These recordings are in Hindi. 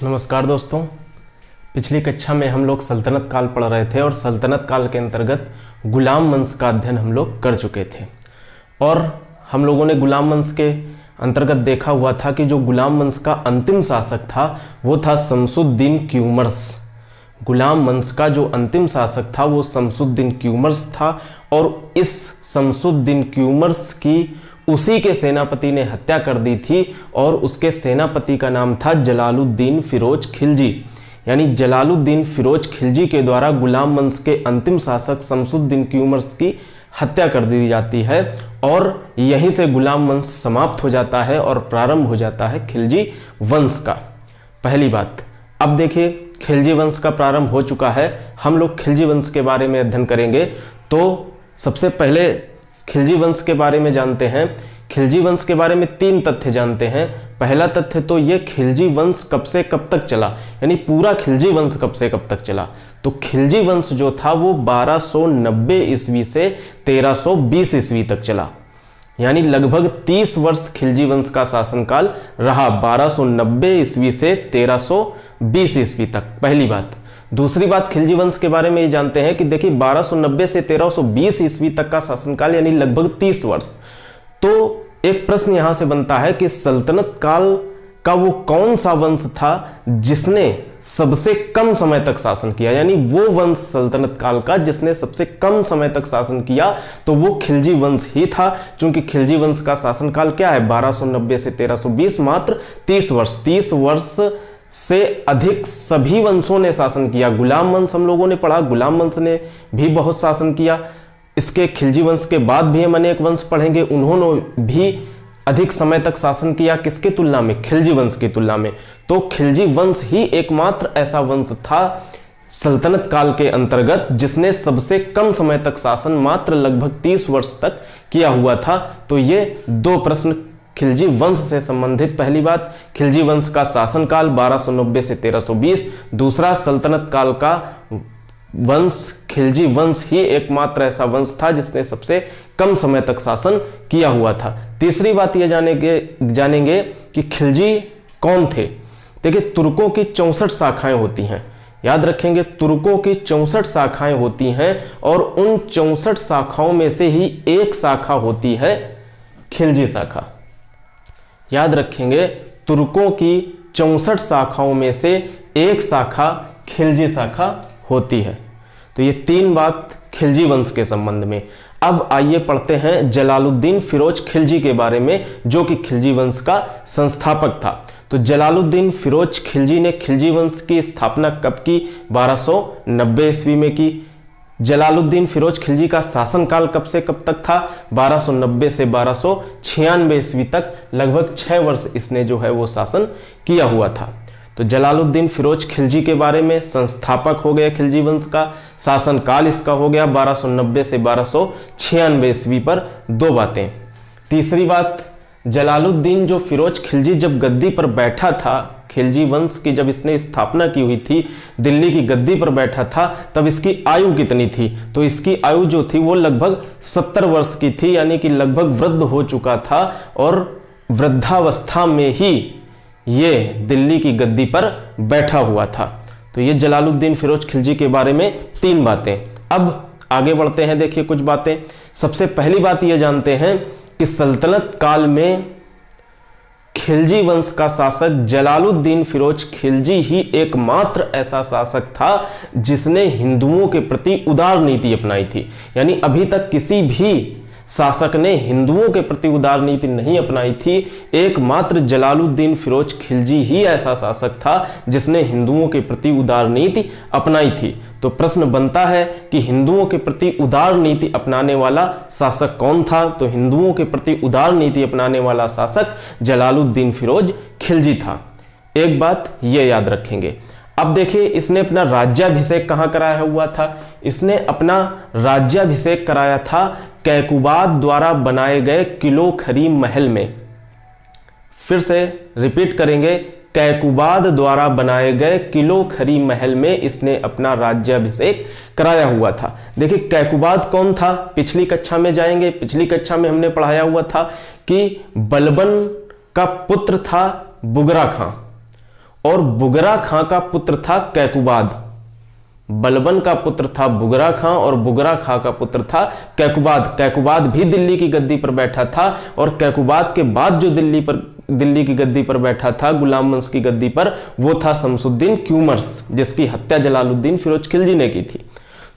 नमस्कार दोस्तों। पिछली कक्षा में हम लोग सल्तनत काल पढ़ रहे थे और सल्तनत काल के अंतर्गत गुलाम वंश का अध्ययन हम लोग कर चुके थे और हम लोगों ने गुलाम वंश के अंतर्गत देखा हुआ था कि जो गुलाम वंश का अंतिम शासक था वो था शमसुद्दीन क्यूमर्स। गुलाम वंश का जो अंतिम शासक था वो शमसुद्दीन क्यूमर्स था और इस शमसुद्दीन क्यूमर्स की उसी के सेनापति ने हत्या कर दी थी और उसके सेनापति का नाम था जलालुद्दीन फिरोज खिलजी। यानी जलालुद्दीन फिरोज खिलजी के द्वारा गुलाम वंश के अंतिम शासक शमसुद्दीन क्यूमर्स की हत्या कर दी जाती है और यहीं से गुलाम वंश समाप्त हो जाता है और प्रारंभ हो जाता है खिलजी वंश का। पहली बात, अब देखिए खिलजी वंश का प्रारंभ हो चुका है। हम लोग खिलजी वंश के बारे में अध्ययन करेंगे तो सबसे पहले खिलजी वंश के बारे में जानते हैं। खिलजी वंश के बारे में 3 तथ्य जानते हैं। पहला तथ्य तो ये खिलजी वंश कब से कब तक चला, यानी पूरा खिलजी वंश कब से कब तक चला। तो खिलजी वंश जो था वो 1290 ईस्वी से 1320 ईस्वी तक चला, यानी लगभग 30 वर्ष खिलजी वंश का शासनकाल रहा, 1290 ईस्वी से 1320 ईस्वी तक। पहली बात। दूसरी बात, खिलजी वंश के बारे में ये जानते हैं कि देखिए 1290 से 1320 ईस्वी तक का शासनकाल यानी लगभग 30 वर्ष। तो एक प्रश्न यहां से बनता है कि सल्तनत काल का वो कौन सा वंश था जिसने सबसे कम समय तक शासन किया, यानी वो वंश सल्तनत काल का जिसने सबसे कम समय तक शासन किया तो वो खिलजी वंश ही था। क्योंकि खिलजी वंश का शासनकाल क्या है, 1290 से 1320, मात्र 30 वर्ष। 30 वर्ष से अधिक सभी वंशों ने शासन किया। गुलाम वंश हम लोगों ने पढ़ा, गुलाम वंश ने भी बहुत शासन किया। इसके खिलजी वंश के बाद भी हम अनेक वंश पढ़ेंगे, उन्होंने भी अधिक समय तक शासन किया। किसके तुलना में? खिलजी वंश की तुलना में। तो खिलजी वंश ही एकमात्र ऐसा वंश था सल्तनत काल के अंतर्गत जिसने सबसे कम समय तक शासन मात्र लगभग 30 वर्ष तक किया हुआ था। तो ये 2 प्रश्न खिलजी वंश से संबंधित। पहली बात, खिलजी वंश का शासनकाल 1290 से 1320। दूसरा, सल्तनत काल का वंश खिलजी वंश ही एकमात्र ऐसा वंश था जिसने सबसे कम समय तक शासन किया हुआ था। तीसरी बात यह जानेंगे कि खिलजी कौन थे। देखिए तुर्कों की 64 शाखाएं होती हैं, याद रखेंगे तुर्कों की 64 शाखाएं होती हैं और उन 64 शाखाओं में से ही एक शाखा होती है खिलजी शाखा। याद रखेंगे तुर्कों की 64 शाखाओं में से एक शाखा खिलजी शाखा होती है। तो ये 3 बात खिलजी वंश के संबंध में। अब आइए पढ़ते हैं जलालुद्दीन फिरोज खिलजी के बारे में जो कि खिलजी वंश का संस्थापक था। तो जलालुद्दीन फिरोज खिलजी ने खिलजी वंश की स्थापना कब की? 1290 ईस्वी में की। जलालुद्दीन फिरोज खिलजी का शासनकाल कब से कब तक था? 1290 से 1296 ईस्वी तक, लगभग 6 वर्ष इसने जो है वो शासन किया हुआ था। तो जलालुद्दीन फिरोज खिलजी के बारे में, संस्थापक हो गया खिलजी वंश का, शासनकाल इसका हो गया 1290 से 1296 ईस्वी पर। 2 बातें। तीसरी बात, जलालुद्दीन जो फिरोज खिलजी जब गद्दी पर बैठा था, खिलजी वंश की जब इसने स्थापना की हुई थी, दिल्ली की गद्दी पर बैठा था, तब इसकी आयु कितनी थी? तो इसकी आयु जो थी वो लगभग 70 वर्ष की थी, यानी कि लगभग वृद्ध हो चुका था और वृद्धावस्था में ही ये दिल्ली की गद्दी पर बैठा हुआ था। तो ये जलालुद्दीन फिरोज खिलजी के बारे में 3 बातें। अब आगे बढ़ते हैं, देखिए कुछ बातें। सबसे पहली बात ये जानते हैं कि सल्तनत काल में खिलजी वंश का शासक जलालुद्दीन फिरोज खिलजी ही एकमात्र ऐसा शासक था जिसने हिंदुओं के प्रति उदार नीति अपनाई थी। यानी अभी तक किसी भी शासक ने हिंदुओं के प्रति उदार नीति नहीं अपनाई थी। एकमात्र जलालुद्दीन फिरोज खिलजी ही ऐसा शासक था जिसने हिंदुओं के प्रति उदार नीति अपनाई थी। तो प्रश्न बनता है कि हिंदुओं के प्रति उदार नीति अपनाने वाला शासक कौन था? तो हिंदुओं के प्रति उदार नीति अपनाने वाला शासक जलालुद्दीन फिरोज खिलजी था। एक बात ये याद रखेंगे। अब देखिए इसने अपना राज्याभिषेक कहाँ कराया हुआ था? इसने अपना राज्याभिषेक कराया था कैकुबाद द्वारा बनाए गए किलो खरी महल में। फिर से रिपीट करेंगे, कैकुबाद द्वारा बनाए गए किलो खरी महल में इसने अपना राज्याभिषेक कराया हुआ था। देखिए कैकुबाद कौन था? पिछली कक्षा में जाएंगे, पिछली कक्षा में हमने पढ़ाया हुआ था कि बलबन का पुत्र था बुगरा खां और बुगरा खां का पुत्र था कैकुबाद। बलबन का पुत्र था बुगरा खां और बुगरा खां का पुत्र था कैकुबाद। कैकुबाद भी दिल्ली की गद्दी पर बैठा था और कैकुबाद के बाद जो दिल्ली की गद्दी पर बैठा था गुलाम वंश की गद्दी पर, वो था शमसुद्दीन क्यूमर्स, जिसकी हत्या जलालुद्दीन फिरोज खिलजी ने की थी।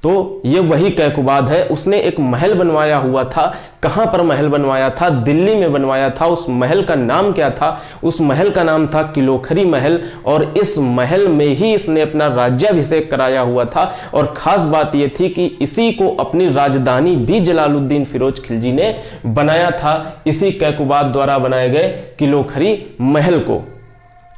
तो ये वही कैकुबाद है। उसने एक महल बनवाया हुआ था। कहां पर महल बनवाया था? दिल्ली में बनवाया था। उस महल का नाम क्या था? उस महल का नाम था किलोखरी महल। और इस महल में ही इसने अपना राज्याभिषेक कराया हुआ था। और खास बात यह थी कि इसी को अपनी राजधानी भी जलालुद्दीन फिरोज खिलजी ने बनाया था। इसी कैकुबाद द्वारा बनाए गए किलोखरी महल को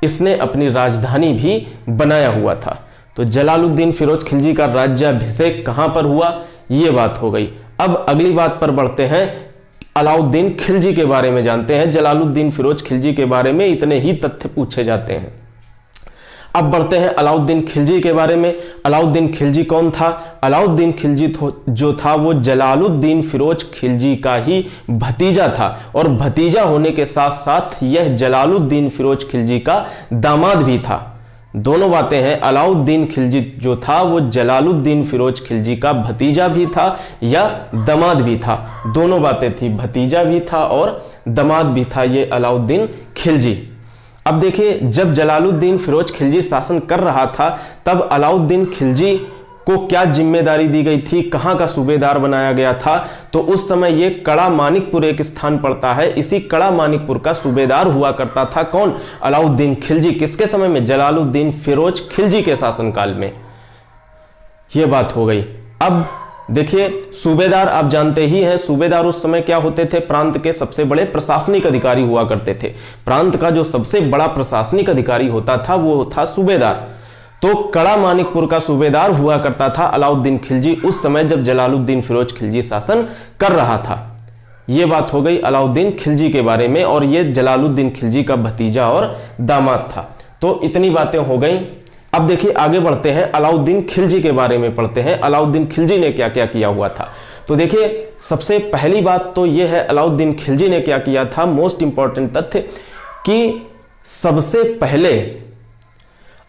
इसने अपनी राजधानी भी बनाया हुआ था। तो जलालुद्दीन फिरोज खिलजी का राज्याभिषेक कहां पर हुआ, ये बात हो गई। अब अगली बात पर बढ़ते हैं, अलाउद्दीन खिलजी के बारे में जानते हैं। जलालुद्दीन फिरोज खिलजी के बारे में इतने ही तथ्य पूछे जाते हैं। अब बढ़ते हैं अलाउद्दीन खिलजी के बारे में। अलाउद्दीन खिलजी कौन था? अलाउद्दीन खिलजी जो था वो जलालुद्दीन फिरोज खिलजी का ही भतीजा था। और भतीजा होने के साथ साथ यह जलालुद्दीन फिरोज खिलजी का दामाद भी था। दोनों बातें हैं। अलाउद्दीन खिलजी जो था वो जलालुद्दीन फिरोज खिलजी का भतीजा भी था या दामाद भी था। दोनों बातें थी, भतीजा भी था और दामाद भी था ये अलाउद्दीन खिलजी। अब देखिए, जब जलालुद्दीन फिरोज खिलजी शासन कर रहा था तब अलाउद्दीन खिलजी को क्या जिम्मेदारी दी गई थी, कहां का सूबेदार बनाया गया था? तो उस समय ये कड़ा मानिकपुर एक स्थान पड़ता है। इसी कड़ा मानिकपुर का सूबेदार हुआ करता था कौन? अलाउद्दीन खिलजी। किसके समय में? जलालुद्दीन फिरोज खिलजी के शासनकाल में। यह बात हो गई। अब देखिए, सूबेदार आप जानते ही हैं। सूबेदार उस समय क्या होते थे? प्रांत के सबसे बड़े प्रशासनिक अधिकारी हुआ करते थे। प्रांत का जो सबसे बड़ा प्रशासनिक अधिकारी होता था वो था सूबेदार। तो कड़ा मानिकपुर का सूबेदार हुआ करता था अलाउद्दीन खिलजी उस समय जब जलालुद्दीन फिरोज खिलजी शासन कर रहा था। यह बात हो गई अलाउद्दीन खिलजी के बारे में। और यह जलालुद्दीन खिलजी का भतीजा और दामाद था। तो इतनी बातें हो गई। अब देखिए आगे बढ़ते हैं, अलाउद्दीन खिलजी के बारे में पढ़ते हैं। अलाउद्दीन खिलजी ने क्या क्या किया हुआ था? तो देखिए, सबसे पहली बात तो यह है अलाउद्दीन खिलजी ने क्या किया था। मोस्ट इंपॉर्टेंट तथ्य कि सबसे पहले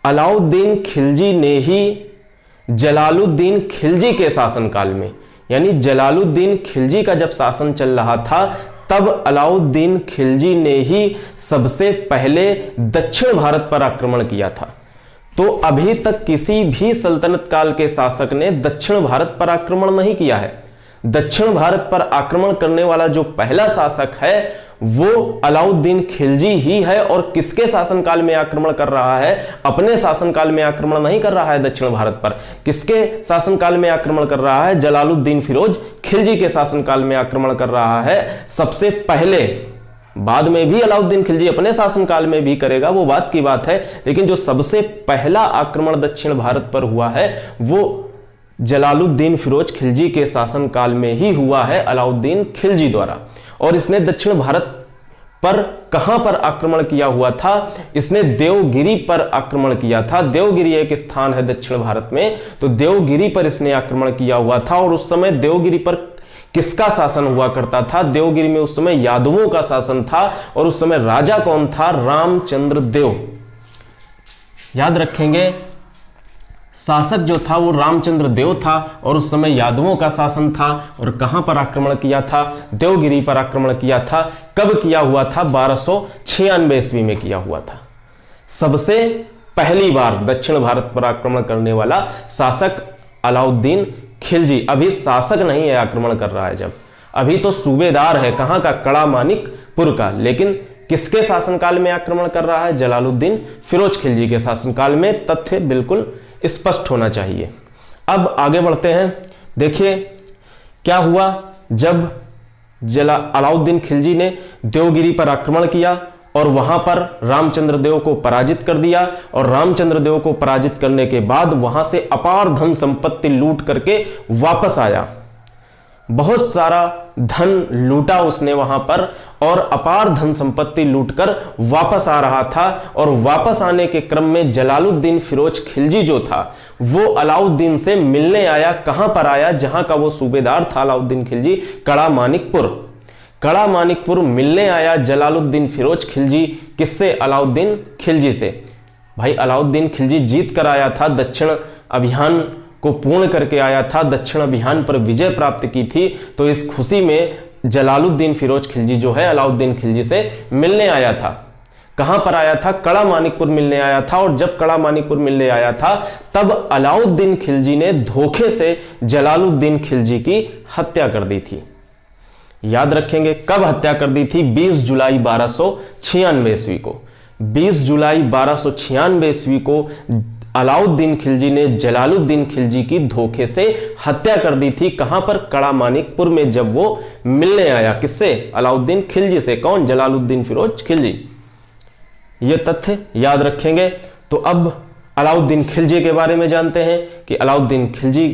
अलाउद्दीन खिलजी ने ही जलालुद्दीन खिलजी के शासनकाल में, यानी जलालुद्दीन खिलजी का जब शासन चल रहा था तब अलाउद्दीन खिलजी ने ही सबसे पहले दक्षिण भारत पर आक्रमण किया था। तो अभी तक किसी भी सल्तनत काल के शासक ने दक्षिण भारत पर आक्रमण नहीं किया है। दक्षिण भारत पर आक्रमण करने वाला जो पहला शासक है वो अलाउद्दीन खिलजी ही है। और किसके शासनकाल में आक्रमण कर रहा है? अपने शासनकाल में आक्रमण नहीं कर रहा है दक्षिण भारत पर। किसके शासनकाल में आक्रमण कर रहा है? जलालुद्दीन फिरोज खिलजी के शासनकाल में आक्रमण कर रहा है सबसे पहले। बाद में भी अलाउद्दीन खिलजी अपने शासनकाल में भी करेगा, वो बात की बात है। लेकिन जो सबसे पहला आक्रमण दक्षिण भारत पर हुआ है वो जलालुद्दीन फिरोज खिलजी के शासनकाल में ही हुआ है, अलाउद्दीन खिलजी द्वारा। और इसने दक्षिण भारत पर कहां पर आक्रमण किया हुआ था? इसने देवगिरी पर आक्रमण किया था। देवगिरी एक स्थान है दक्षिण भारत में, तो देवगिरी पर इसने आक्रमण किया हुआ था। और उस समय देवगिरी पर किसका शासन हुआ करता था? देवगिरी में उस समय यादवों का शासन था। और उस समय राजा कौन था? रामचंद्र देव। याद रखेंगे, शासक जो था वो रामचंद्र देव था और उस समय यादवों का शासन था। और कहां पर आक्रमण किया था? देवगिरी पर आक्रमण किया था। कब किया हुआ था? 1296 ईस्वी में किया हुआ था। सबसे पहली बार दक्षिण भारत पर आक्रमण करने वाला शासक अलाउद्दीन खिलजी। अभी शासक नहीं है, आक्रमण कर रहा है जब, अभी तो सूबेदार है। कहां का? कड़ा मानिकपुर का। लेकिन किसके शासनकाल में आक्रमण कर रहा है? जलालुद्दीन फिरोज खिलजी के शासनकाल में। तथ्य बिल्कुल स्पष्ट होना चाहिए। अब आगे बढ़ते हैं। देखिए क्या हुआ जब अलाउद्दीन खिलजी ने देवगिरी पर आक्रमण किया और वहां पर रामचंद्र देव को पराजित कर दिया। और रामचंद्र देव को पराजित करने के बाद वहां से अपार धन संपत्ति लूट करके वापस आया। बहुत सारा धन लूटा उसने वहां पर और अपार धन संपत्ति लूटकर वापस आ रहा था। और वापस आने के क्रम में जलालुद्दीन फिरोज खिलजी जो था वो अलाउद्दीन से मिलने आया। कहां पर आया? जहां का वो सूबेदार था अलाउद्दीन खिलजी, कड़ा मानिकपुर। कड़ा मानिकपुर मिलने आया जलालुद्दीन फिरोज खिलजी। किससे? अलाउद्दीन खिलजी से। भाई अलाउद्दीन खिलजी जीत कर आया था, दक्षिण अभियान को पूर्ण करके आया था, दक्षिण अभियान पर विजय प्राप्त की थी। तो इस खुशी में जलालुद्दीन फिरोज खिलजी जो है अलाउद्दीन खिलजी से मिलने आया था। कहां पर आया था? कड़ा मानिकपुर मिलने आया था। और जब कड़ा मानिकपुर मिलने आया था तब अलाउद्दीन खिलजी ने धोखे से जलालुद्दीन खिलजी की हत्या कर दी थी। याद रखेंगे कब हत्या कर दी थी? 20 जुलाई 1296 ईस्वी को। 20 जुलाई 1296 ईस्वी को अलाउद्दीन खिलजी ने जलालुद्दीन खिलजी की धोखे से हत्या कर दी थी। कहां पर? कड़ा मानिकपुर में, जब वो मिलने आया किससे? अलाउद्दीन खिलजी से। कौन? जलालुद्दीन फिरोज खिलजी। ये तथ्य याद रखेंगे। तो अब अलाउद्दीन खिलजी के बारे में जानते हैं कि अलाउद्दीन खिलजी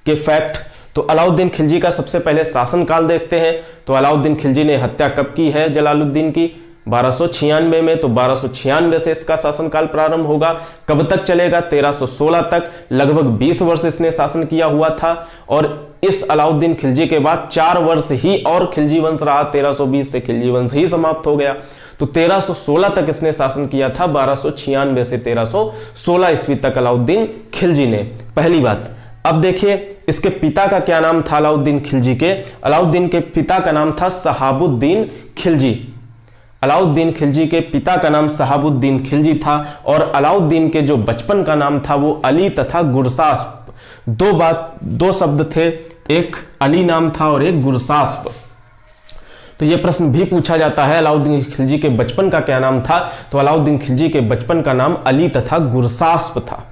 के फैक्ट। तो अलाउद्दीन खिलजी का सबसे पहले शासनकाल देखते हैं। तो अलाउद्दीन खिलजी ने हत्या कब की है जलालुद्दीन की? 1296 में। तो 1296 से इसका शासनकाल प्रारंभ होगा। कब तक चलेगा? 1316 तक। लगभग 20 वर्ष इसने शासन किया हुआ था। और इस अलाउद्दीन खिलजी के बाद 4 वर्ष ही और खिलजी वंश रहा। 1320 से खिलजी वंश ही समाप्त हो गया। तो 1316 तक इसने शासन किया था। 1296 से 1316 ईस्वी तक अलाउद्दीन खिलजी ने। पहली बात। अब देखिए इसके पिता का क्या नाम था अलाउद्दीन खिलजी के? अलाउद्दीन के पिता का नाम था शहाबुद्दीन खिलजी। अलाउद्दीन खिलजी के पिता का नाम शहाबुद्दीन खिलजी था। और अलाउद्दीन के जो बचपन का नाम था वो अली तथा गुरसास्प। दो शब्द थे, एक अली नाम था और एक गुरसास्प। तो यह प्रश्न भी पूछा जाता है अलाउद्दीन खिलजी के बचपन का क्या नाम था? तो अलाउद्दीन खिलजी के बचपन का नाम अली तथा गुरसास्प था।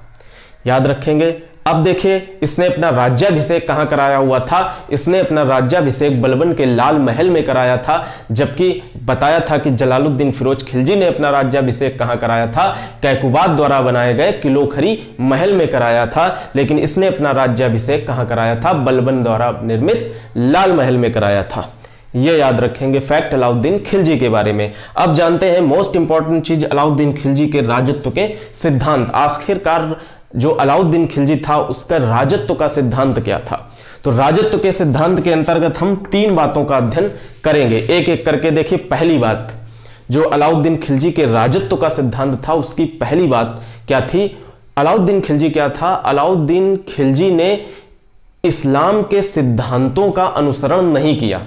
याद रखेंगे। अब देखिए इसने अपना राज्याभिषेक कहां कराया हुआ था? इसने अपना राज्याभिषेक बलबन के लाल महल में कराया था। जबकि बताया था कि जलालुद्दीन फिरोज खिलजी ने अपना राज्याभिषेक कहां कराया था? कैकुबाद द्वारा बनाए गए किलोखरी महल में कराया था। लेकिन इसने अपना राज्याभिषेक कहां कराया था? बलबन द्वारा निर्मित लाल महल में कराया था। ये याद रखेंगे फैक्ट अलाउद्दीन खिलजी के बारे में। अब जानते हैं मोस्ट इंपॉर्टेंट चीज अलाउद्दीन खिलजी के राजत्व के सिद्धांत। आखिरकार जो अलाउद्दीन खिलजी था उसका राजत्व का सिद्धांत क्या था? तो राजत्व के सिद्धांत के अंतर्गत हम 3 बातों का अध्ययन करेंगे, एक एक करके। देखिए पहली बात, जो अलाउद्दीन खिलजी के राजत्व का सिद्धांत था उसकी पहली बात क्या थी? अलाउद्दीन खिलजी क्या था? अलाउद्दीन खिलजी ने इस्लाम के सिद्धांतों का अनुसरण नहीं किया।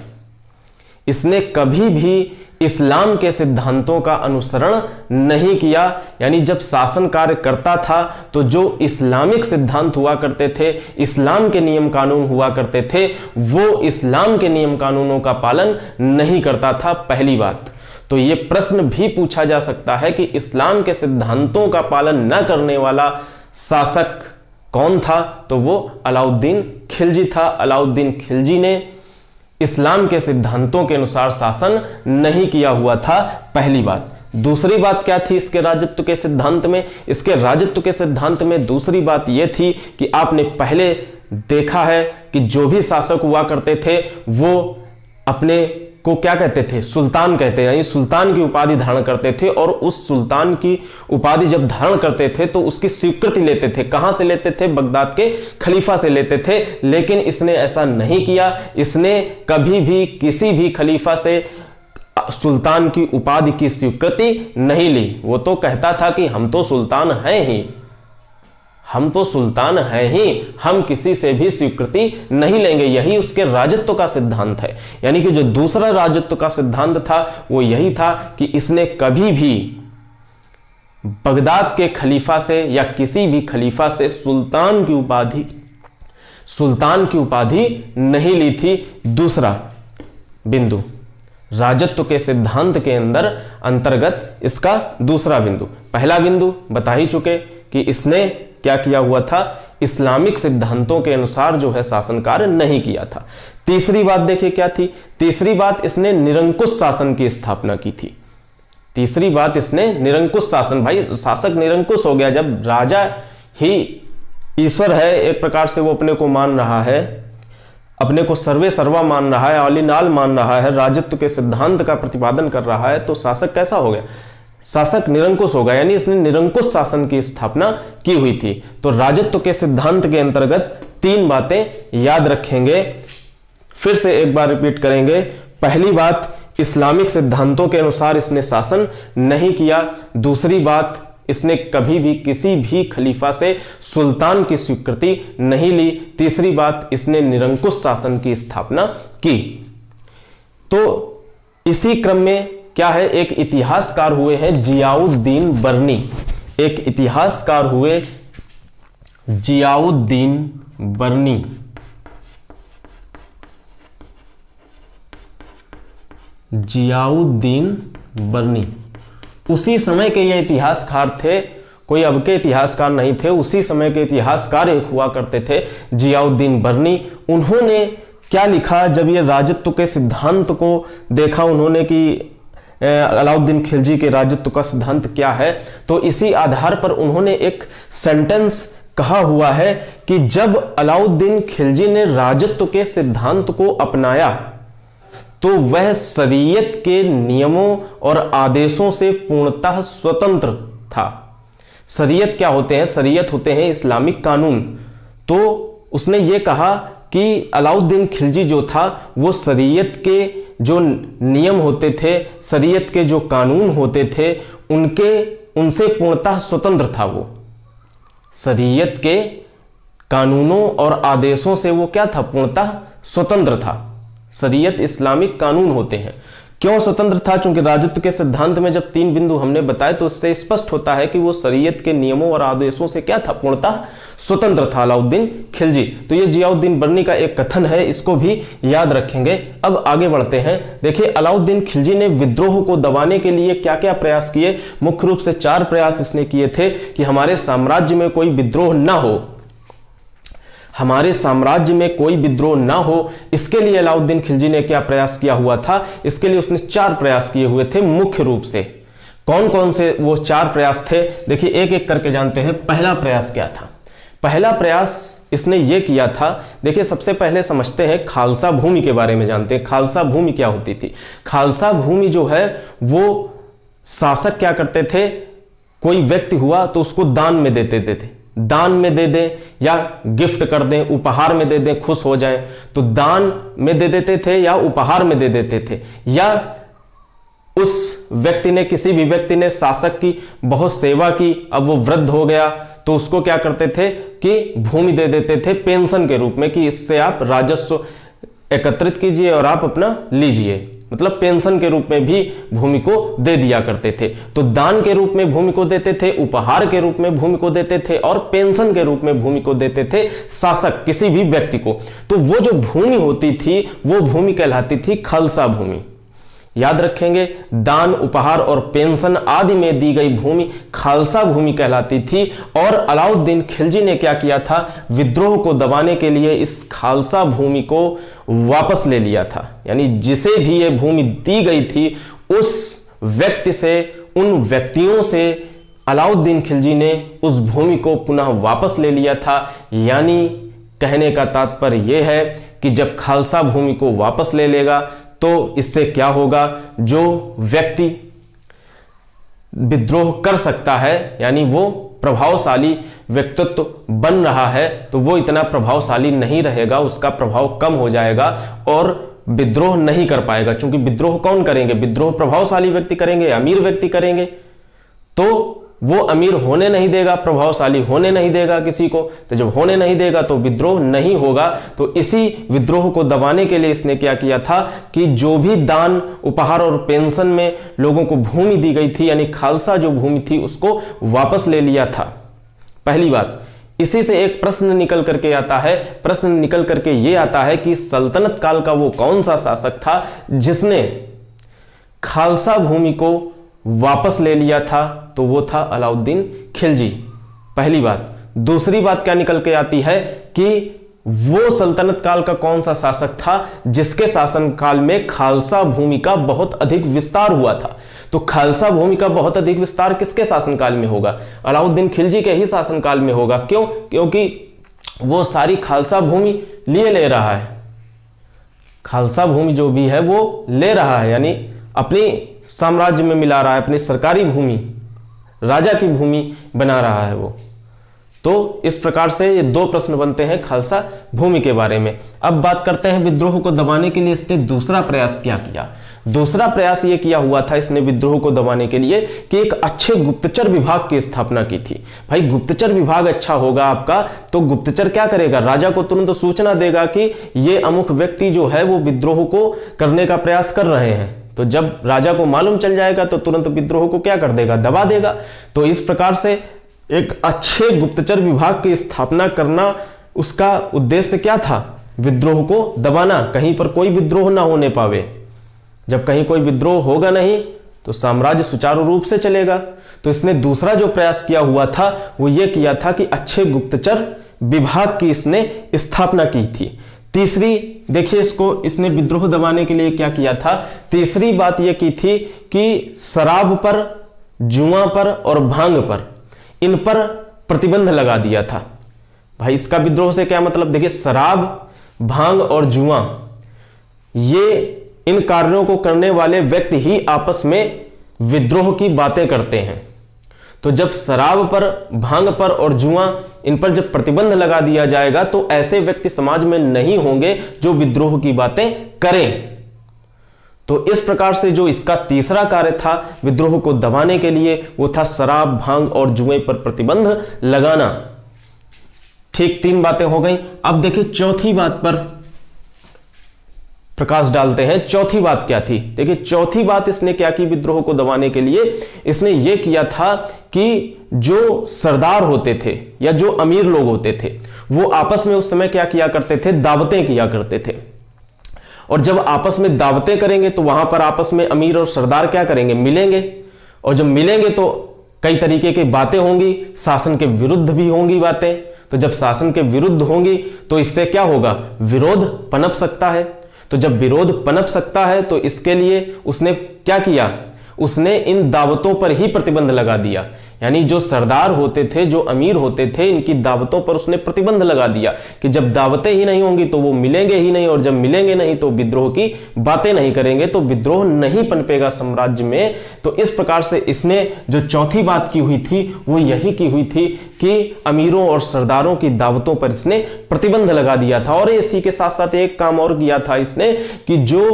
इसने कभी भी इस्लाम के सिद्धांतों का अनुसरण नहीं किया। यानी जब शासन कार्य करता था तो जो इस्लामिक सिद्धांत हुआ करते थे, इस्लाम के नियम कानून हुआ करते थे, वो इस्लाम के नियम कानूनों का पालन नहीं करता था। पहली बात। तो ये प्रश्न भी पूछा जा सकता है कि इस्लाम के सिद्धांतों का पालन न करने वाला शासक कौन था? तो वो अलाउद्दीन खिलजी था। अलाउद्दीन खिलजी ने इस्लाम के सिद्धांतों के अनुसार शासन नहीं किया हुआ था। पहली बात। दूसरी बात क्या थी इसके राजत्व के सिद्धांत में? इसके राजत्व के सिद्धांत में दूसरी बात यह थी कि आपने पहले देखा है कि जो भी शासक हुआ करते थे वो अपने को क्या कहते थे? सुल्तान कहते हैं। यानी सुल्तान की उपाधि धारण करते थे। और उस सुल्तान की उपाधि जब धारण करते थे तो उसकी स्वीकृति लेते थे। कहां से लेते थे? बगदाद के खलीफा से लेते थे। लेकिन इसने ऐसा नहीं किया। इसने कभी भी किसी भी खलीफा से सुल्तान की उपाधि की स्वीकृति नहीं ली। वो तो कहता था कि हम तो सुल्तान हैं ही, हम तो सुल्तान हैं ही, हम किसी से भी स्वीकृति नहीं लेंगे। यही उसके राजत्व का सिद्धांत है। यानी कि जो दूसरा राजत्व का सिद्धांत था वो यही था कि इसने कभी भी बगदाद के खलीफा से या किसी भी खलीफा से सुल्तान की उपाधि नहीं ली थी। दूसरा बिंदु, राजत्व के सिद्धांत के अंतर्गत इसका दूसरा बिंदु। पहला बिंदु बता ही चुके कि इसने क्या किया हुआ था? इस्लामिक सिद्धांतों के अनुसार जो है शासन कार्य नहीं किया था। तीसरी बात देखिए क्या थी? तीसरी बात, इसने निरंकुश शासन की स्थापना की थी। तीसरी बात, इसने निरंकुश शासन, भाई शासक निरंकुश हो गया जब राजा ही ईश्वर है, एक प्रकार से वो अपने को मान रहा है, अपने को सर्वे सर्वा मान रहा है, ऑलिनाल मान रहा है, राजत्व के सिद्धांत का प्रतिपादन कर रहा है, तो शासक कैसा हो गया? शासक निरंकुश होगा। यानी इसने निरंकुश शासन की स्थापना की हुई थी। तो राजत्व के सिद्धांत के अंतर्गत 3 बातें याद रखेंगे। फिर से एक बार रिपीट करेंगे। पहली बात, इस्लामिक सिद्धांतों के अनुसार इसने शासन नहीं किया। दूसरी बात, इसने कभी भी किसी भी खलीफा से सुल्तान की स्वीकृति नहीं ली। तीसरी बात, इसने निरंकुश शासन की स्थापना की। तो इसी क्रम में क्या है, एक इतिहासकार हुए हैं जियाउद्दीन बर्नी। एक इतिहासकार हुए जियाउद्दीन बर्नी। जियाउद्दीन बर्नी उसी समय के ये इतिहासकार थे, कोई अब के इतिहासकार नहीं थे, उसी समय के इतिहासकार एक हुआ करते थे जियाउद्दीन बर्नी। उन्होंने क्या लिखा, जब ये राजत्व के सिद्धांत को देखा उन्होंने कि अलाउद्दीन खिलजी के राजत्व का सिद्धांत क्या है, तो इसी आधार पर उन्होंने एक सेंटेंस कहा हुआ है कि जब अलाउद्दीन खिलजी ने राजत्व के सिद्धांत को अपनाया तो वह शरीयत के नियमों और आदेशों से पूर्णतः स्वतंत्र था। शरीयत क्या होते हैं? शरीयत होते हैं इस्लामिक कानून। तो उसने ये कहा कि अलाउद्दीन खिलजी जो था वो शरीयत के जो नियम होते थे, शरीयत के जो कानून होते थे, उनसे पूर्णतः स्वतंत्र था। वो शरीयत के कानूनों और आदेशों से वो क्या था? पूर्णतः स्वतंत्र था। शरीयत इस्लामिक कानून होते हैं। क्यों स्वतंत्र था? क्योंकि राजत्व के सिद्धांत में जब 3 बिंदु हमने बताए तो उससे स्पष्ट होता है कि वो शरीयत के नियमों और आदेशों से क्या था? पूर्णतः स्वतंत्र था अलाउद्दीन खिलजी। तो ये जियाउद्दीन बर्नी का एक कथन है, इसको भी याद रखेंगे। अब आगे बढ़ते हैं। देखिए, अलाउद्दीन खिलजी ने विद्रोह को दबाने के लिए क्या क्या प्रयास किए? मुख्य रूप से 4 प्रयास इसने किए थे कि हमारे साम्राज्य में कोई विद्रोह ना हो, हमारे साम्राज्य में कोई विद्रोह ना हो। इसके लिए अलाउद्दीन खिलजी ने क्या प्रयास किया हुआ था? इसके लिए उसने 4 प्रयास किए हुए थे मुख्य रूप से। कौन कौन से वो 4 प्रयास थे? देखिए, एक एक करके जानते हैं। पहला प्रयास क्या था? पहला प्रयास इसने ये किया था, देखिए सबसे पहले समझते हैं खालसा भूमि के बारे में जानते हैं। खालसा भूमि क्या होती थी? खालसा भूमि जो है वो शासक क्या करते थे, कोई व्यक्ति हुआ तो उसको दान में देते थे। दान में दे दें या गिफ्ट कर दें, उपहार में दे दें, खुश हो जाएं, तो दान में दे देते थे या उपहार में दे देते थे। या उस व्यक्ति ने, किसी भी व्यक्ति ने शासक की बहुत सेवा की, अब वो वृद्ध हो गया तो उसको क्या करते थे कि भूमि दे देते थे पेंशन के रूप में कि इससे आप राजस्व एकत्रित कीजिए और आप अपना लीजिए। मतलब पेंशन के रूप में भी भूमि को दे दिया करते थे। तो दान के रूप में भूमि को देते थे, उपहार के रूप में भूमि को देते थे और पेंशन के रूप में भूमि को देते थे शासक किसी भी व्यक्ति को। तो वो जो भूमि होती थी वो भूमि कहलाती थी खालसा भूमि। याद रखेंगे, दान, उपहार और पेंशन आदि में दी गई भूमि खालसा भूमि कहलाती थी। और अलाउद्दीन खिलजी ने क्या किया था? विद्रोह को दबाने के लिए इस खालसा भूमि को वापस ले लिया था। यानी जिसे भी ये भूमि दी गई थी उस व्यक्ति से, उन व्यक्तियों से अलाउद्दीन खिलजी ने उस भूमि को पुनः वापस ले लिया था। यानी कहने का तात्पर्य यह है कि जब खालसा भूमि को वापस ले लेगा तो इससे क्या होगा? जो व्यक्ति विद्रोह कर सकता है, यानी वो प्रभावशाली व्यक्तित्व बन रहा है, तो वो इतना प्रभावशाली नहीं रहेगा, उसका प्रभाव कम हो जाएगा और विद्रोह नहीं कर पाएगा। क्योंकि विद्रोह कौन करेंगे? विद्रोह प्रभावशाली व्यक्ति करेंगे, अमीर व्यक्ति करेंगे। तो वो अमीर होने नहीं देगा, प्रभावशाली होने नहीं देगा किसी को। तो जब होने नहीं देगा तो विद्रोह नहीं होगा। तो इसी विद्रोह को दबाने के लिए इसने क्या किया था कि जो भी दान, उपहार और पेंशन में लोगों को भूमि दी गई थी, यानी खालसा जो भूमि थी, उसको वापस ले लिया था। पहली बात। इसी से एक प्रश्न निकल करके आता है, प्रश्न निकल करके ये आता है कि सल्तनत काल का वो कौन सा शासक था जिसने खालसा भूमि को वापस ले लिया था? तो वो था अलाउद्दीन खिलजी। पहली बात। दूसरी बात क्या निकल के आती है कि वो सल्तनत काल का कौन सा शासक था जिसके शासन काल में खालसा भूमि का बहुत अधिक विस्तार हुआ था? तो खालसा भूमि का बहुत अधिक विस्तार किसके शासनकाल में होगा? अलाउद्दीन खिलजी के ही शासनकाल में होगा। क्यों? क्योंकि वो सारी खालसा भूमि ले रहा है। खालसा भूमि जो भी है वो ले रहा है, यानी अपनी साम्राज्य में मिला रहा है, अपनी सरकारी भूमि, राजा की भूमि बना रहा है वो। तो इस प्रकार से ये 2 प्रश्न बनते हैं खालसा भूमि के बारे में। अब बात करते हैं विद्रोह को दबाने के लिए इसने दूसरा प्रयास क्या किया। दूसरा प्रयास ये किया हुआ था इसने विद्रोह को दबाने के लिए कि एक अच्छे गुप्तचर विभाग की स्थापना की थी। भाई गुप्तचर विभाग अच्छा होगा आपका तो गुप्तचर क्या करेगा, राजा को तुरंत सूचना देगा कि ये अमुक व्यक्ति जो है वो विद्रोह को करने का प्रयास कर रहे हैं। तो जब राजा को मालूम चल जाएगा तो तुरंत विद्रोह को क्या कर देगा, दबा देगा। तो इस प्रकार से एक अच्छे गुप्तचर विभाग की स्थापना करना उसका उद्देश्य क्या था, विद्रोह को दबाना, कहीं पर कोई विद्रोह ना होने पावे। जब कहीं कोई विद्रोह होगा नहीं तो साम्राज्य सुचारू रूप से चलेगा। तो इसने दूसरा जो प्रयास किया हुआ था वो ये किया था कि अच्छे गुप्तचर विभाग की इसने स्थापना की थी। तीसरी देखिए इसको इसने विद्रोह दबाने के लिए क्या किया था, तीसरी बात यह की थी कि शराब पर, जुआ पर और भांग पर, इन पर प्रतिबंध लगा दिया था। भाई इसका विद्रोह से क्या मतलब, देखिए शराब, भांग और जुआ, ये इन कार्यों को करने वाले व्यक्ति ही आपस में विद्रोह की बातें करते हैं। तो जब शराब पर, भांग पर और जुआ इन पर जब प्रतिबंध लगा दिया जाएगा तो ऐसे व्यक्ति समाज में नहीं होंगे जो विद्रोह की बातें करें। तो इस प्रकार से जो इसका तीसरा कार्य था विद्रोह को दबाने के लिए वो था शराब, भांग और जुए पर प्रतिबंध लगाना। ठीक, 3 बातें हो गई। अब देखिए चौथी बात पर प्रकाश डालते हैं। चौथी बात क्या थी, देखिए चौथी बात इसने क्या की विद्रोह को दबाने के लिए, इसने यह किया था कि जो सरदार होते थे या जो अमीर लोग होते थे वो आपस में उस समय क्या किया करते थे, दावतें किया करते थे। और जब आपस में दावतें करेंगे तो वहां पर आपस में अमीर और सरदार क्या करेंगे, मिलेंगे। और जब मिलेंगे तो कई तरीके की बातें होंगी, शासन के विरुद्ध भी होंगी बातें। तो जब शासन के विरुद्ध होंगी तो इससे क्या होगा, विरोध पनप सकता है। तो जब विरोध पनप सकता है तो इसके लिए उसने क्या किया, उसने इन दावतों पर ही प्रतिबंध लगा दिया। यानी जो सरदार होते थे, जो अमीर होते थे, इनकी दावतों पर उसने प्रतिबंध लगा दिया कि जब दावतें ही नहीं होंगी तो वो मिलेंगे ही नहीं, और जब मिलेंगे नहीं तो विद्रोह की बातें नहीं करेंगे, तो विद्रोह नहीं पनपेगा साम्राज्य में। तो इस प्रकार से इसने जो चौथी बात की हुई थी वो यही की हुई थी कि अमीरों और सरदारों की दावतों पर इसने प्रतिबंध लगा दिया था। और इसी के साथ साथ एक काम और किया था इसने कि जो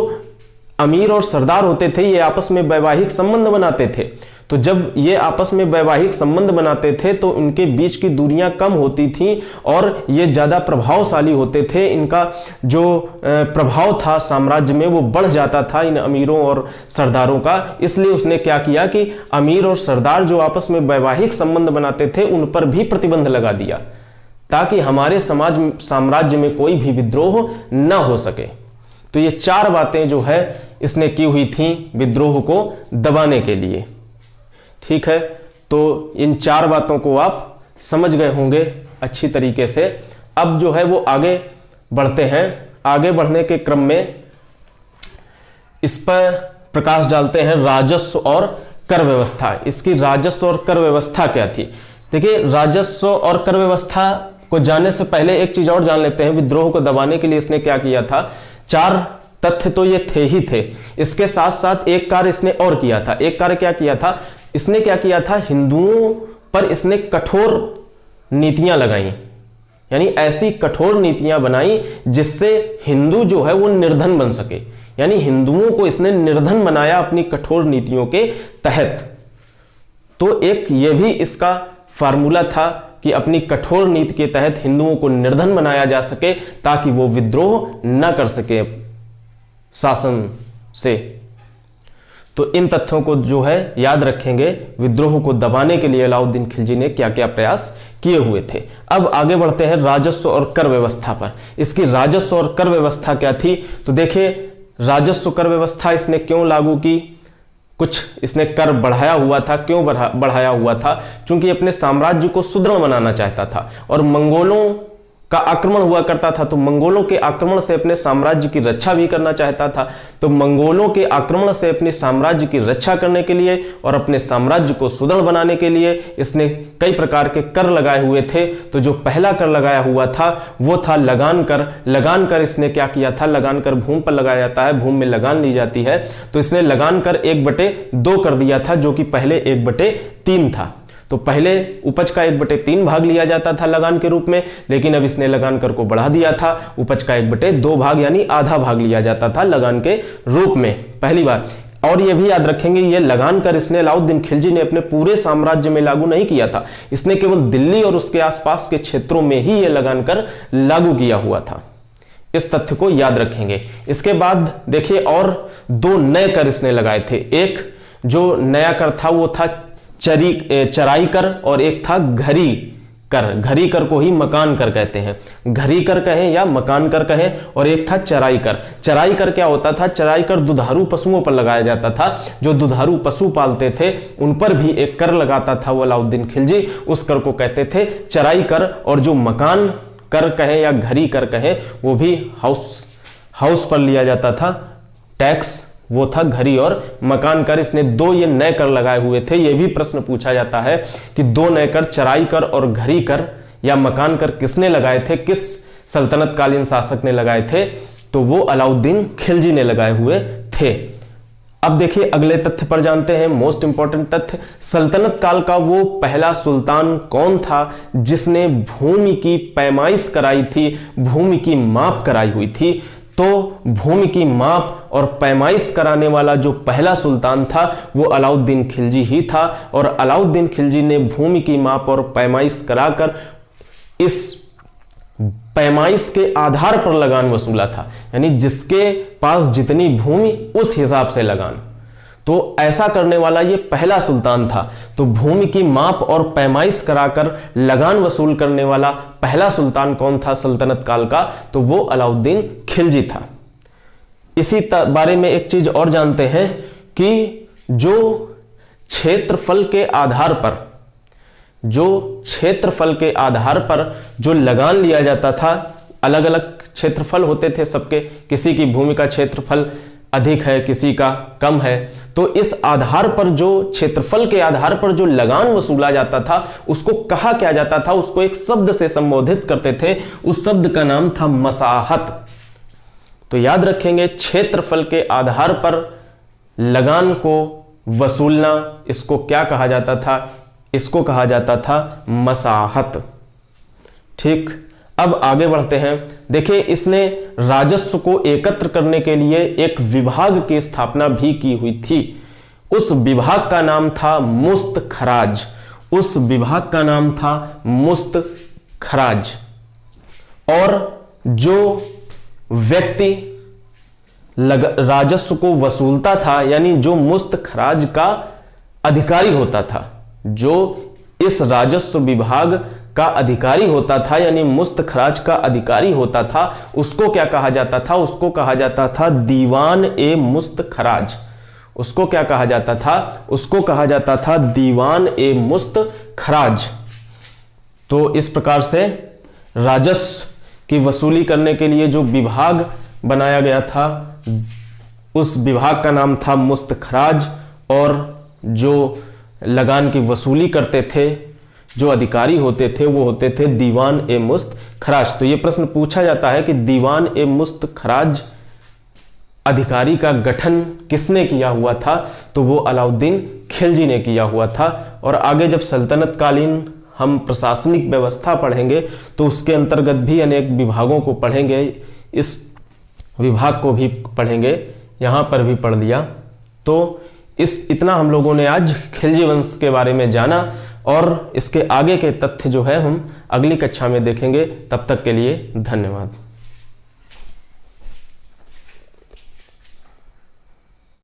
अमीर और सरदार होते थे ये आपस में वैवाहिक संबंध बनाते थे। तो जब ये आपस में वैवाहिक संबंध बनाते थे तो उनके बीच की दूरियां कम होती थीं और ये ज्यादा प्रभावशाली होते थे। इनका जो प्रभाव था साम्राज्य में वो बढ़ जाता था इन अमीरों और सरदारों का। इसलिए उसने क्या किया कि अमीर और सरदार जो आपस में वैवाहिक संबंध बनाते थे उन पर भी प्रतिबंध लगा दिया ताकि हमारे साम्राज्य में कोई भी विद्रोह न हो सके। तो ये 4 बातें जो है इसने की हुई थी विद्रोह को दबाने के लिए। ठीक है, तो इन 4 बातों को आप समझ गए होंगे अच्छी तरीके से। अब जो है वो आगे बढ़ते हैं। आगे बढ़ने के क्रम में इस पर प्रकाश डालते हैं राजस्व और कर व्यवस्था। इसकी राजस्व और कर व्यवस्था क्या थी। देखिए राजस्व और कर व्यवस्था को जानने से पहले एक चीज और जान लेते हैं। विद्रोह को दबाने के लिए इसने क्या किया था, 4 तथ्य तो ये थे ही थे, इसके साथ साथ एक कार्य इसने और किया था। एक कार्य क्या किया था, इसने क्या किया था, हिंदुओं पर इसने कठोर नीतियां लगाई। यानी ऐसी कठोर नीतियां बनाई जिससे हिंदू जो है वो निर्धन बन सके। यानी हिंदुओं को इसने निर्धन बनाया अपनी कठोर नीतियों के तहत। तो एक ये भी इसका फार्मूला था कि अपनी कठोर नीति के तहत हिंदुओं को निर्धन बनाया जा सके ताकि वो विद्रोह न कर सके शासन से। तो इन तथ्यों को जो है याद रखेंगे। विद्रोह को दबाने के लिए अलाउद्दीन खिलजी ने क्या क्या प्रयास किए हुए थे। अब आगे बढ़ते हैं राजस्व और कर व्यवस्था पर। इसकी राजस्व और कर व्यवस्था क्या थी, तो देखिए राजस्व कर व्यवस्था इसने क्यों लागू की। कुछ इसने कर बढ़ाया हुआ था। क्यों बढ़ाया हुआ था, क्योंकि अपने साम्राज्य को सुदृढ़ बनाना चाहता था और मंगोलों का आक्रमण हुआ करता था। तो मंगोलों के आक्रमण से अपने साम्राज्य की रक्षा भी करना चाहता था। तो मंगोलों के आक्रमण से अपने साम्राज्य की रक्षा करने के लिए और अपने साम्राज्य को सुदृढ़ बनाने के लिए इसने कई प्रकार के कर लगाए हुए थे। तो जो पहला कर लगाया हुआ था वो था लगान कर। लगान कर इसने क्या किया था, लगान कर भूमि पर लगाया जाता है, भूमि में लगान ली जाती है। तो इसने लगान कर 1/2 कर दिया था, जो कि पहले 1/3 था। तो पहले उपज का 1/3 भाग लिया जाता था लगान के रूप में, लेकिन अब इसने लगान कर को बढ़ा दिया था, उपज का 1/2 भाग यानी आधा भाग लिया जाता था लगान के रूप में, पहली बार। और ये भी याद रखेंगे, ये लगान कर इसने अलाउद्दीन खिलजी ने अपने पूरे साम्राज्य में लागू नहीं किया था, इसने केवल दिल्ली और उसके आसपास के क्षेत्रों में ही ये लगान कर लागू किया हुआ था। इस तथ्य को याद रखेंगे। इसके बाद देखिए और 2 नए कर इसने लगाए थे। एक जो नया कर था वो था चराई कर, और एक था घरी कर। घरी कर को ही मकान कर कहते हैं, घरी कर कहें या मकान कर कहें, और एक था चराई कर। चराई कर क्या होता था? चराई कर दुधारू पशुओं पर लगाया जाता था। जो दुधारू पशु पालते थे उन पर भी एक कर लगाता था वो अलाउद्दीन खिलजी, उस कर को कहते थे चराई कर। और जो मकान कर कहें या घरी कर कहें वो भी हाउस पर लिया जाता था टैक्स, वो था घरी और मकान कर। इसने 2 ये नए कर लगाए हुए थे। ये भी प्रश्न पूछा जाता है कि 2 नए कर चराई कर और घरी कर या मकान कर किसने लगाए थे, किस सल्तनत कालीन शासक ने लगाए थे? तो वो अलाउद्दीन खिलजी ने लगाए हुए थे। अब देखिए अगले तथ्य पर जानते हैं, मोस्ट इंपॉर्टेंट तथ्य। सल्तनत काल का वो पहला सुल्तान कौन था जिसने भूमि की पैमाइश कराई थी, भूमि की माप कराई हुई थी? तो भूमि की माप और पैमाइश कराने वाला जो पहला सुल्तान था वो अलाउद्दीन खिलजी ही था। और अलाउद्दीन खिलजी ने भूमि की माप और पैमाइश कराकर इस पैमाइश के आधार पर लगान वसूला था, यानी जिसके पास जितनी भूमि उस हिसाब से लगान। तो ऐसा करने वाला ये पहला सुल्तान था। तो भूमि की माप और पैमाइश कराकर लगान वसूल करने वाला पहला सुल्तान कौन था सल्तनत काल का? तो वो अलाउद्दीन खिलजी था। इसी बारे में एक चीज और जानते हैं कि जो क्षेत्रफल के आधार पर जो लगान लिया जाता था, अलग अलग क्षेत्रफल होते थे सबके, किसी की भूमि का क्षेत्रफल अधिक है, किसी का कम है। तो इस आधार पर जो क्षेत्रफल के आधार पर जो लगान वसूला जाता था उसको कहा क्या जाता था? उसको एक शब्द से संबोधित करते थे, उस शब्द का नाम था मसाहत। तो याद रखेंगे, क्षेत्रफल के आधार पर लगान को वसूलना, इसको क्या कहा जाता था? इसको कहा जाता था मसाहत। ठीक, अब आगे बढ़ते हैं। देखिए इसने राजस्व को एकत्र करने के लिए एक विभाग की स्थापना भी की हुई थी। उस विभाग का नाम था मुस्त खराज। उस विभाग का नाम था मुस्त खराज। और जो व्यक्ति राजस्व को वसूलता था, यानी जो मुस्त खराज का अधिकारी होता था, जो इस राजस्व विभाग का अधिकारी होता था, यानी मुस्त खराज का अधिकारी होता था, उसको क्या कहा जाता था? उसको कहा जाता था दीवान ए मुस्त खराज। उसको क्या कहा जाता था? उसको कहा जाता था दीवान ए मुस्त खराज। तो इस प्रकार से राजस्व की वसूली करने के लिए जो विभाग बनाया गया था उस विभाग का नाम था मुस्त खराज। और जो लगान की वसूली करते थे, जो अधिकारी होते थे, वो होते थे दीवान ए मुस्त खराज। तो ये प्रश्न पूछा जाता है कि दीवान ए मुस्त खराज अधिकारी का गठन किसने किया हुआ था? तो वो अलाउद्दीन खिलजी ने किया हुआ था। और आगे जब सल्तनत कालीन हम प्रशासनिक व्यवस्था पढ़ेंगे तो उसके अंतर्गत भी अनेक विभागों को पढ़ेंगे, इस विभाग को भी पढ़ेंगे, यहाँ पर भी पढ़ लिया। तो इतना हम लोगों ने आज खिलजी वंश के बारे में जाना, और इसके आगे के तथ्य जो है हम अगली कक्षा में देखेंगे। तब तक के लिए धन्यवाद।